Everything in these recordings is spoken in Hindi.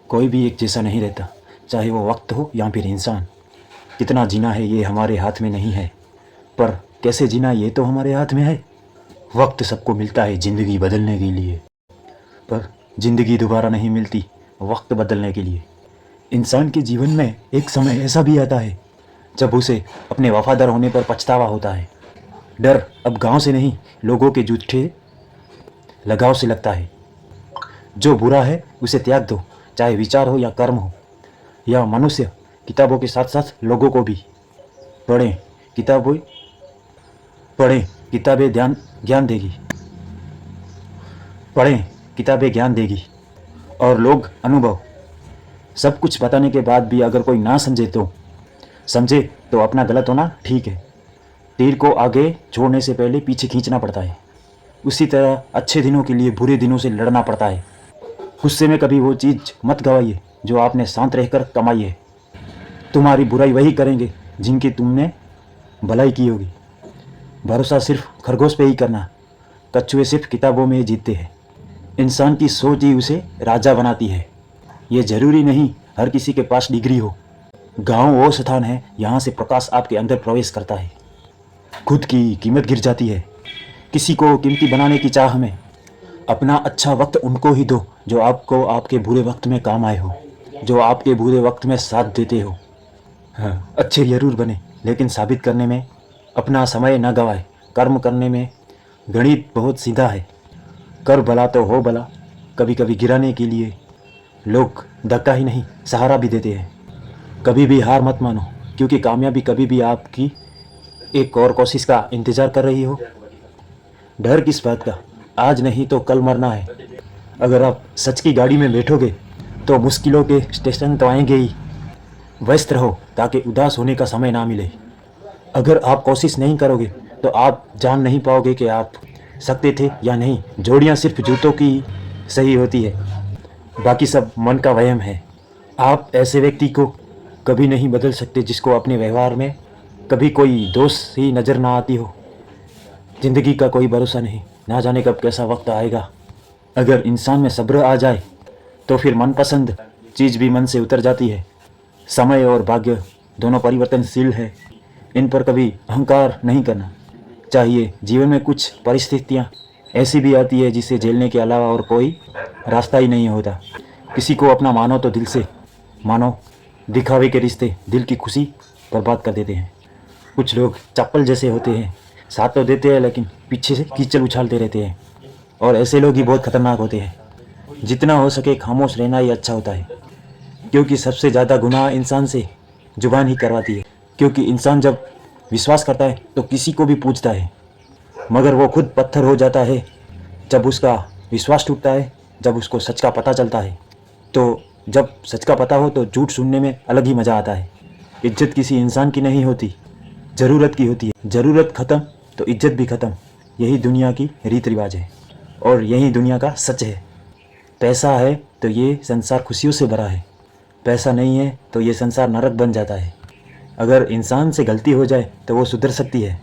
कोई भी एक जैसा नहीं रहता, चाहे वो वक्त हो या फिर इंसान। कितना जीना है ये हमारे हाथ में नहीं है, पर कैसे जीना ये तो हमारे हाथ में है। वक्त सबको मिलता है ज़िंदगी बदलने के लिए, पर ज़िंदगी दोबारा नहीं मिलती वक्त बदलने के लिए। इंसान के जीवन में एक समय ऐसा भी आता है जब उसे अपने वफादार होने पर पछतावा होता है। डर अब गांव से नहीं, लोगों के झूठे लगाव से लगता है। जो बुरा है उसे त्याग दो, चाहे विचार हो या कर्म हो या मनुष्य। किताबों के साथ साथ लोगों को भी पढ़ें। पढ़ें किताबें ज्ञान देगी। पढ़ें किताबें ज्ञान देगी और लोग अनुभव। सब कुछ बताने के बाद भी अगर कोई ना समझे तो अपना गलत होना ठीक है। तीर को आगे छोड़ने से पहले पीछे खींचना पड़ता है। उसी तरह अच्छे दिनों के लिए बुरे दिनों से लड़ना पड़ता है। गुस्से में कभी वो चीज़ मत गवाइए जो आपने शांत रहकर कमाई है। तुम्हारी बुराई वही करेंगे जिनकी तुमने भलाई की होगी। भरोसा सिर्फ खरगोश पे ही करना, कछुए सिर्फ किताबों में ही जीतते हैं। इंसान की सोच ही उसे राजा बनाती है। ये जरूरी नहीं हर किसी के पास डिग्री हो। गांव वो स्थान है यहाँ से प्रकाश आपके अंदर प्रवेश करता है। खुद की कीमत गिर जाती है किसी को कीमती बनाने की चाह में। अपना अच्छा वक्त उनको ही दो जो आपको आपके बुरे वक्त में काम आए हो, जो आपके बुरे वक्त में साथ देते हो। हाँ, अच्छे जरूर बने लेकिन साबित करने में अपना समय न गवाए। कर्म करने में गणित बहुत सीधा है। कर भला तो हो भला। कभी कभी गिराने के लिए लोग धक्का ही नहीं सहारा भी देते हैं। कभी भी हार मत मानो, क्योंकि कामयाबी कभी भी आपकी एक और कोशिश का इंतज़ार कर रही हो। डर किस बात का, आज नहीं तो कल मरना है। अगर आप सच की गाड़ी में बैठोगे तो मुश्किलों के स्टेशन तो आएंगे ही। व्यस्त रहो ताकि उदास होने का समय ना मिले। अगर आप कोशिश नहीं करोगे तो आप जान नहीं पाओगे कि आप सकते थे या नहीं। जोड़ियाँ सिर्फ जूतों की सही होती है, बाकी सब मन का वहम है। आप ऐसे व्यक्ति को कभी नहीं बदल सकते जिसको अपने व्यवहार में कभी कोई दोष ही नज़र ना आती हो। ज़िंदगी का कोई भरोसा नहीं, ना जाने कब कैसा वक्त आएगा। अगर इंसान में सब्र आ जाए तो फिर मनपसंद चीज़ भी मन से उतर जाती है। समय और भाग्य दोनों परिवर्तनशील है, इन पर कभी अहंकार नहीं करना चाहिए। जीवन में कुछ परिस्थितियाँ ऐसी भी आती है जिसे झेलने के अलावा और कोई रास्ता ही नहीं होता। किसी को अपना मानो तो दिल से मानो। दिखावे के रिश्ते दिल की खुशी बर्बाद कर देते हैं। कुछ लोग चप्पल जैसे होते हैं, साथ तो देते हैं लेकिन पीछे से कीचड़ उछालते रहते हैं, और ऐसे लोग ही बहुत खतरनाक होते हैं। जितना हो सके खामोश रहना ही अच्छा होता है, क्योंकि सबसे ज़्यादा गुनाह इंसान से जुबान ही करवाती है। क्योंकि इंसान जब विश्वास करता है तो किसी को भी पूछता है, मगर वो खुद पत्थर हो जाता है जब उसका विश्वास टूटता है, जब उसको सच का पता चलता है। तो जब सच का पता हो तो झूठ सुनने में अलग ही मज़ा आता है। इज्जत किसी इंसान की नहीं होती, ज़रूरत की होती है। ज़रूरत ख़त्म तो इज्जत भी ख़त्म। यही दुनिया की रीत रिवाज है और यही दुनिया का सच है। पैसा है तो ये संसार खुशियों से भरा है, पैसा नहीं है तो ये संसार नरक बन जाता है। अगर इंसान से गलती हो जाए तो वो सुधर सकती है,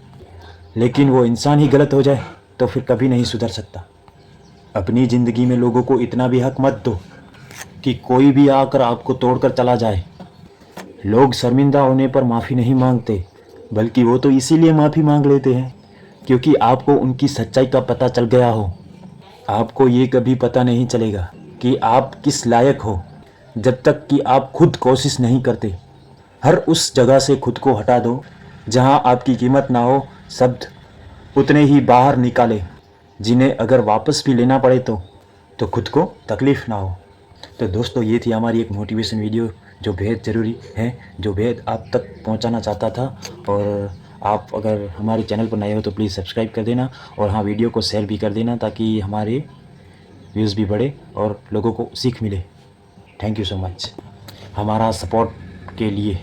लेकिन वो इंसान ही गलत हो जाए तो फिर कभी नहीं सुधर सकता। अपनी ज़िंदगी में लोगों को इतना भी हक मत दो कि कोई भी आकर आपको तोड़कर चला जाए। लोग शर्मिंदा होने पर माफ़ी नहीं मांगते, बल्कि वो तो इसीलिए माफ़ी मांग लेते हैं क्योंकि आपको उनकी सच्चाई का पता चल गया हो। आपको ये कभी पता नहीं चलेगा कि आप किस लायक हो जब तक कि आप खुद कोशिश नहीं करते। हर उस जगह से खुद को हटा दो जहां आपकी कीमत ना हो। शब्द उतने ही बाहर निकाले जिन्हें अगर वापस भी लेना पड़े तो खुद को तकलीफ़ ना हो। तो दोस्तों, ये थी हमारी एक मोटिवेशन वीडियो जो बेहद ज़रूरी है, जो बेहद आप तक पहुंचाना चाहता था। और आप अगर हमारे चैनल पर नए हो तो प्लीज़ सब्सक्राइब कर देना, और हाँ, वीडियो को शेयर भी कर देना ताकि हमारे व्यूज़ भी बढ़े और लोगों को सीख मिले। थैंक यू सो मच हमारा सपोर्ट के लिए।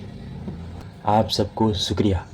आप सबको शुक्रिया।